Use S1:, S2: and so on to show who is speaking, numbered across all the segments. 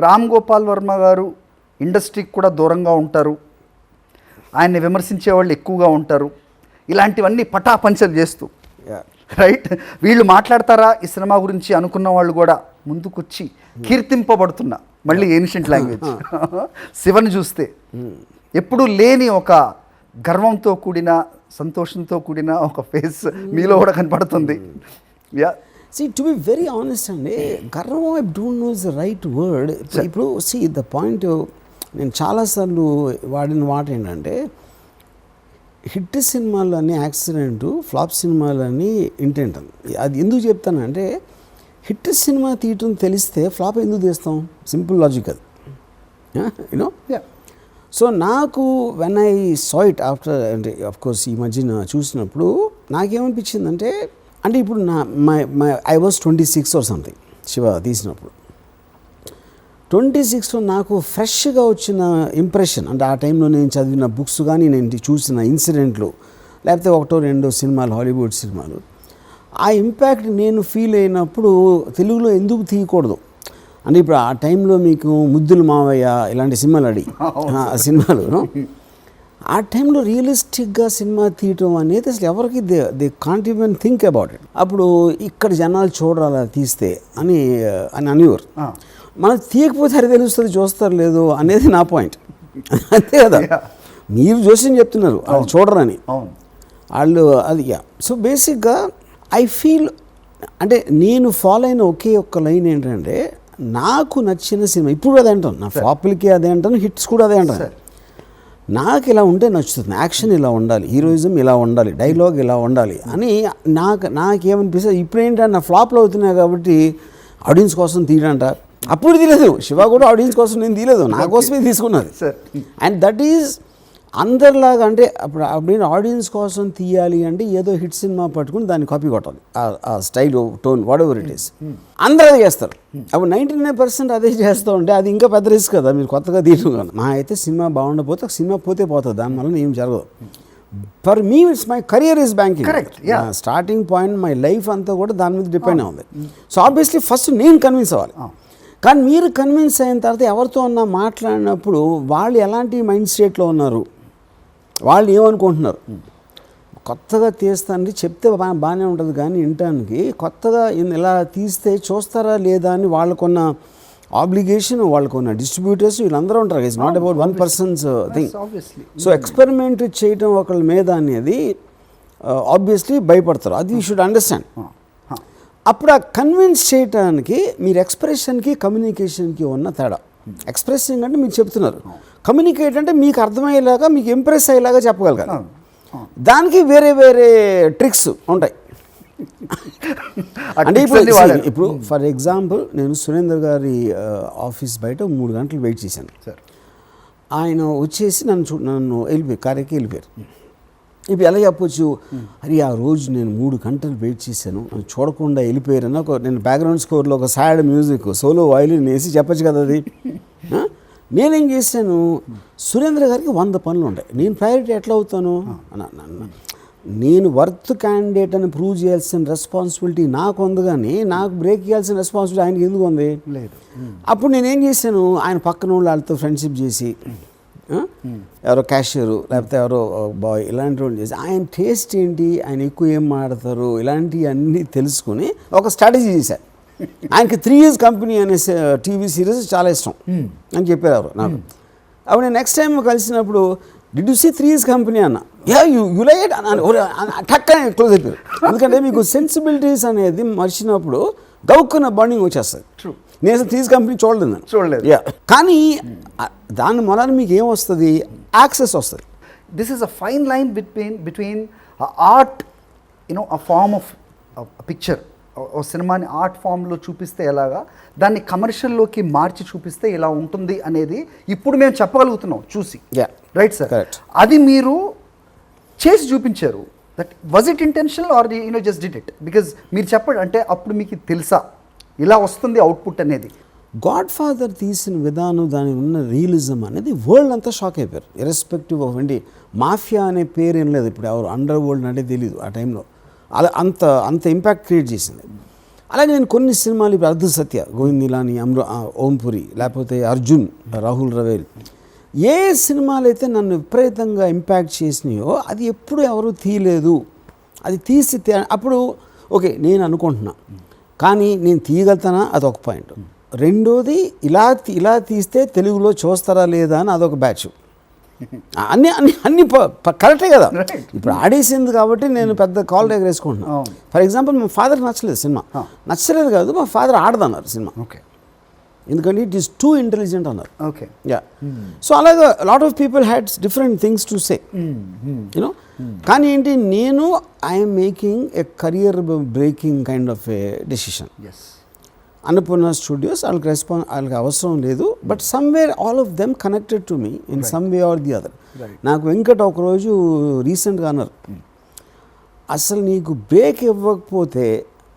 S1: రామ్ గోపాల్ వర్మ గారు ఇండస్ట్రీకి కూడా దూరంగా ఉంటారు, ఆయన్ని విమర్శించే వాళ్ళు ఎక్కువగా ఉంటారు, ఇలాంటివన్నీ పటాపంచలు చేస్తూ రైట్ వీళ్ళు మాట్లాడతారా ఈ సినిమా గురించి అనుకున్న వాళ్ళు కూడా ముందుకొచ్చి కీర్తింపబడుతున్నా మళ్ళీ ఏన్షియంట్ లాంగ్వేజ్ శివని చూస్తే ఎప్పుడూ లేని ఒక గర్వంతో కూడిన సంతోషంతో కూడిన ఒక ఫేస్ మీలో కూడా కనపడుతుంది. Yeah
S2: See, to be very honest అండి, గర్వం I don't know is the right word. ఇప్పుడు సి ద పాయింట్, నేను చాలాసార్లు వాడిన మాట ఏంటంటే హిట్ సినిమాలని యాక్సిడెంట్, ఫ్లాప్ సినిమాలని ఇంటెంట్. అది ఎందుకు చెప్తానంటే హిట్ సినిమా తీయటం తెలిస్తే ఫ్లాప్ ఎందుకు తీస్తాం? సింపుల్ లాజిక్ అది, యూనో. సో నాకు when I saw it after, అంటే అఫ్కోర్స్ ఈ మధ్యన చూసినప్పుడు నాకేమనిపించిందంటే, అంటే ఇప్పుడు I was 26 or something Shiva తీసినప్పుడు. 26లో నాకు ఫ్రెష్గా వచ్చిన ఇంప్రెషన్, అంటే ఆ టైంలో నేను చదివిన బుక్స్ కానీ నేను చూసిన ఇన్సిడెంట్లు లేకపోతే ఒకటో రెండో సినిమాలు, హాలీవుడ్ సినిమాలు, ఆ ఇంపాక్ట్ నేను ఫీల్ అయినప్పుడు తెలుగులో ఎందుకు తీయకూడదు అంటే ఇప్పుడు ఆ టైంలో మీకు ముద్దులు మావయ్య ఇలాంటి సినిమాలు సినిమాలు ఆ టైంలో రియలిస్టిక్గా సినిమా తీయటం అనేది అసలు ఎవరికి they can't even think about it. అప్పుడు ఇక్కడ జనాలు చూడాలా తీస్తే అని అనేవారు. మనం తీయకపోతే అది తెలుస్తుంది, చూస్తారు లేదు అనేది నా పాయింట్. అంతే కదా, మీరు జోస్యం చెప్తున్నారు వాళ్ళు చూడరని, వాళ్ళు అది. సో బేసిక్గా ఐ ఫీల్, అంటే నేను ఫాలో అయిన ఒకే ఒక్క లైన్ ఏంటంటే నాకు నచ్చిన సినిమా, ఇప్పుడు అదే అంటాను, నా ఫ్లాపులకి అదే అంటాను, హిట్స్ కూడా అదే అంటాను. నాకు ఇలా ఉంటే నచ్చుతుంది, యాక్షన్ ఇలా ఉండాలి, హీరోయిజం ఇలా ఉండాలి, డైలాగ్ ఇలా ఉండాలి అని నాకేమనిపిస్తుంది. ఇప్పుడు ఏంటంటే నా ఫ్లాప్లు అవుతున్నాయి కాబట్టి ఆడియన్స్ కోసం తీయడంట. అప్పుడు తీయలేదు, శివ కూడా ఆడియన్స్ కోసం నేను తీయలేదు, నా కోసమే తీసుకున్నది. అండ్ దట్ ఈజ్ అందరిలాగా, అంటే అప్పుడు ఆడియన్స్ కోసం తీయాలి అంటే ఏదో హిట్ సినిమా పట్టుకుని దాన్ని కాపీ కొట్టాలి, ఆ style, tone, what ever it is. అందరూ అదే చేస్తారు. అప్పుడు 99% అదే చేస్తూ ఉంటే అది ఇంకా పెద్ద రిస్క్ కదా, మీరు కొత్తగా తీయడం కదా. మా అయితే సినిమా బాగుండకపోతే సినిమా పోతే పోతుంది, దానివల్ల ఏం జరగదు. For me it's my career is banking. Starting point, my life అంతా కూడా దాని మీద డిపెండ్ అవుతుంది. సో ఆబ్వియస్లీ ఫస్ట్ నేను కన్విన్స్ అవ్వాలి. కానీ మీరు కన్విన్స్ అయిన తర్వాత ఎవరితో ఉన్నా మాట్లాడినప్పుడు వాళ్ళు ఎలాంటి మైండ్ స్టేట్లో ఉన్నారు, వాళ్ళు ఏమనుకుంటున్నారు. కొత్తగా తీస్తానని చెప్తే బాగానే ఉంటుంది, కానీ వినటానికి కొత్తగా ఇలా తీస్తే చూస్తారా లేదా అని వాళ్ళకున్న ఆబ్లిగేషన్, వాళ్ళకున్న డిస్ట్రిబ్యూటర్స్ వీళ్ళందరూ ఉంటారు. It's not about one persons thing. So experiment చేయటం ఒకళ్ళ మీద అనేది ఆబ్వియస్లీ భయపడతారు, అది యూ షుడ్ అండర్స్టాండ్. అప్పుడు ఆ కన్విన్స్ చేయటానికి మీరు ఎక్స్ప్రెషన్కి కమ్యూనికేషన్కి ఉన్న తేడా. ఎక్స్ప్రెసింగ్ అంటే మీరు చెప్తున్నారు, కమ్యూనికేట్ అంటే మీకు అర్థమయ్యేలాగా, మీకు ఇంప్రెస్ అయ్యేలాగా చెప్పగలగాలి. దానికి వేరే వేరే ట్రిక్స్ ఉంటాయి. అంటే ఇప్పుడు ఫర్ ఎగ్జాంపుల్ నేను సురేందర్ గారి ఆఫీస్ బయట 3 గంటలు వెయిట్ చేశాను. ఆయన వచ్చేసి నన్ను వెళ్ళిపోయారు, కార్యకి వెళ్ళిపోయారు. ఇప్పుడు ఎలా చెప్పొచ్చు, అది ఆ రోజు నేను 3 గంటలు వెయిట్ చేశాను, నన్ను చూడకుండా వెళ్ళిపోయారని నేను బ్యాక్గ్రౌండ్ స్కోర్లో ఒక సాడ్ మ్యూజిక్, సోలో వైలిన్ వేసి చెప్పచ్చు కదా అది. నేనేం చేశాను, సురేంద్ర గారికి 100 పనులు ఉంటాయి, నేను ప్రయారిటీ ఎట్లా అవుతాను? నేను వర్త్ క్యాండిడేట్ అని ప్రూవ్ చేయాల్సిన రెస్పాన్సిబిలిటీ నాకు ఉంది, కానీ నాకు బ్రేక్ చేయాల్సిన రెస్పాన్సిబిలిటీ ఆయనకి ఎందుకు ఉంది? లేదు. అప్పుడు నేనేం చేశాను, ఆయన పక్కన వాళ్ళతో ఫ్రెండ్షిప్ చేసి, ఎవరో క్యాషియరు లేకపోతే ఎవరో బాయ్ ఇలాంటి వాళ్ళు చేసి ఆయన టేస్ట్ ఏంటి, ఆయన ఎక్కువ ఏం మాడతారు, ఇలాంటివి అన్నీ తెలుసుకుని ఒక స్ట్రాటజీ చేశారు. ఆయనకి 3 Years కంపెనీ అనే టీవీ సిరీస్ చాలా ఇష్టం అని చెప్పారు నాకు. అప్పుడు నేను నెక్స్ట్ టైం కలిసినప్పుడు did you see 3 Years company అన్న, యూ లైక్ ఇట్ అని టక్ అని క్లోజ్ అయిపోయారు. ఎందుకంటే మీకు సెన్సిబిలిటీస్ అనేది మర్చినప్పుడు గౌక్కున్న బాండింగ్ వచ్చేస్తుంది. నేను 3 Years కంపెనీ చూడలేదు. కానీ దాని మూలాన మీకు ఏం వస్తుంది, యాక్సెస్ వస్తుంది.
S1: This is a fine line between art, you know, a form of picture. ఓ సినిమాని ఆర్ట్ ఫామ్లో చూపిస్తే ఎలాగా, దాన్ని కమర్షియల్లోకి మార్చి చూపిస్తే ఇలా ఉంటుంది అనేది ఇప్పుడు మేము చెప్పగలుగుతున్నాం చూసి. రైట్ సార్, అది మీరు చేసి చూపించారు. That was it intentional or just did it because మీరు చెప్పండి, అంటే అప్పుడు మీకు తెలుసా ఇలా వస్తుంది అవుట్పుట్ అనేది?
S2: గాడ్ ఫాదర్ తీసిన విధానం, దానికి ఉన్న రియలిజం అనేది వరల్డ్ అంతా షాక్ అయిపోయారు. ఇర్రెస్పెక్టివ్ ఆఫ్ ఏంటి, మాఫియా అనే పేరు ఏం లేదు ఇప్పుడు, ఎవరు అండర్ వరల్డ్ అంటే తెలియదు ఆ టైంలో. అలా అంత ఇంపాక్ట్ క్రియేట్ చేసింది. అలాగే నేను కొన్ని సినిమాలు ఇప్పుడు అర్ధ సత్య గోవింద్ నిలాని ఓంపురి లేకపోతే అర్జున్ రాహుల్ రవేల్ ఏ సినిమాలు అయితే నన్ను విపరీతంగా ఇంపాక్ట్ చేసినాయో అది ఎప్పుడు ఎవరు తీయలేదు. అది తీసి అప్పుడు ఓకే నేను అనుకుంటున్నా, కానీ నేను తీయగలుగుతానా అదొక పాయింట్. రెండోది ఇలా తీస్తే తెలుగులో చూస్తారా లేదా అని అదొక బ్యాచ్. అన్ని అన్ని అన్ని కరెక్టే కదా. ఇప్పుడు ఆడేసింది కాబట్టి నేను పెద్ద కాల్ ఎగరేసుకుంటున్నాను. ఫర్ ఎగ్జాంపుల్ మా ఫాదర్ నచ్చలేదు సినిమా, నచ్చలేదు కాదు మా ఫాదర్ ఆడదన్నారు సినిమా,
S1: ఓకే,
S2: ఎందుకంటే ఇట్ ఈస్ టూ ఇంటెలిజెంట్ అన్నారు.
S1: Okay,
S2: ya. సో అలాగే lot of people had different things to say you know. కానీ ఏంటి, నేను I'm making a career breaking kind of a decision. Annapurna studios వాళ్ళకి అవసరం లేదు, but somewhere all of them connected to me in some way or the other. నాకు వెంకట్ ఒకరోజు రీసెంట్గా అన్నారు, అసలు నీకు బ్రేక్ ఇవ్వకపోతే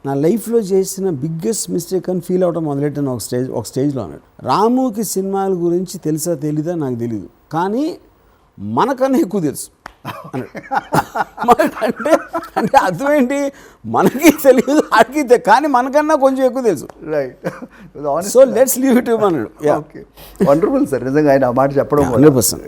S2: నా లైఫ్లో చేసిన బిగ్గెస్ట్ మిస్టేక్ అని ఫీల్ అవడం మొదలెట్టాను ఒక స్టేజ్లో అన్నాడు. రాముకి సినిమాల గురించి తెలుసా తెలీదా నాకు తెలీదు, కానీ మనకన్నా ఎక్కువ తెలుసు అన్నాడు. అంటే అంటే అర్థం ఏంటి, మనకి తెలియదు ఆడికి కానీ మనకన్నా కొంచెం ఎక్కువ తెలుసు.
S1: Right.
S2: So let's leave it అన్నాడు.
S1: ఓకే, వండర్ఫుల్ సార్, నిజంగా ఆయన ఆ మాట చెప్పడం
S2: 100%.